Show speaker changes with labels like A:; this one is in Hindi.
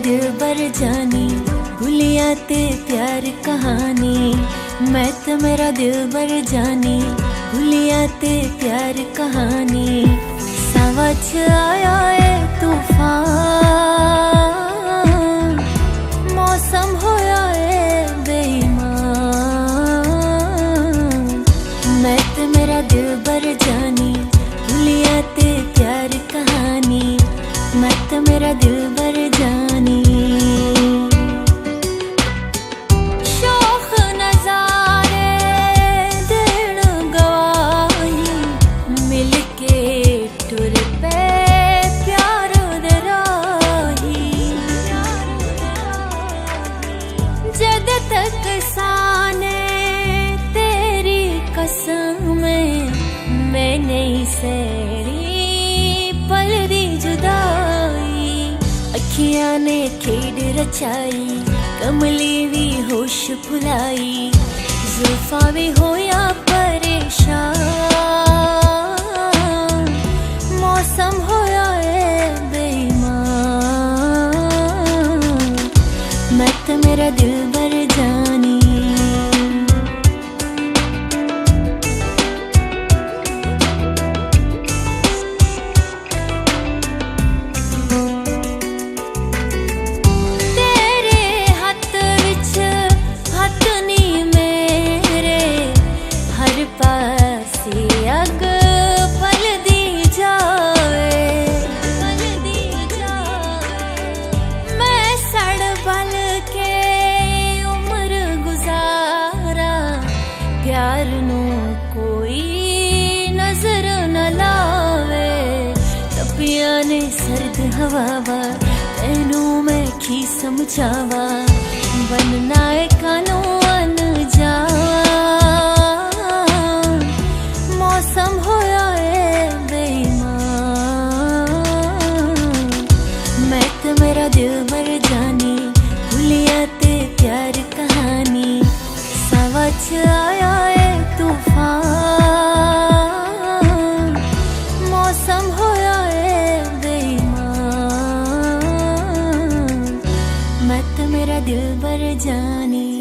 A: दिल बर जानी, भूलिया ते प्यार कहानी। मैं तो मेरा दिल बर जानी, भूलिया ते प्यार कहानी। सावा च आया है तूफान, मौसम होया है बेईमान। मैं तो मेरा दिल बर जानी, भूलिया ते प्यार कहानी। मैं तो मेरा दिल बर जानी। शौक नजारे दिन गवाही, मिलके टुर पे प्यार दे राही। जद तक साने तेरी कसम मैं नहीं सही पल दी जुदाई। अखियां ने खेड रचाई, कमली भी होश भुलाई। जुल्फा भी होया परेशान, मौसम होया है बेईमान। मैं तो मेरा दिल बर जानी। प्यार नू कोई नजर न लावे, तपिया ने सर्द हवावा। तेनू मैं की समझावा, बनना है कानू अनजान। मौसम होया है बेईमान। मैं तो मेरा दिल बर जानी, भूलिया ते प्यार कहानी। सावा च आया है तूफान, मौसम होया है बेईमान। मैं तो मेरा दिल बर जानी।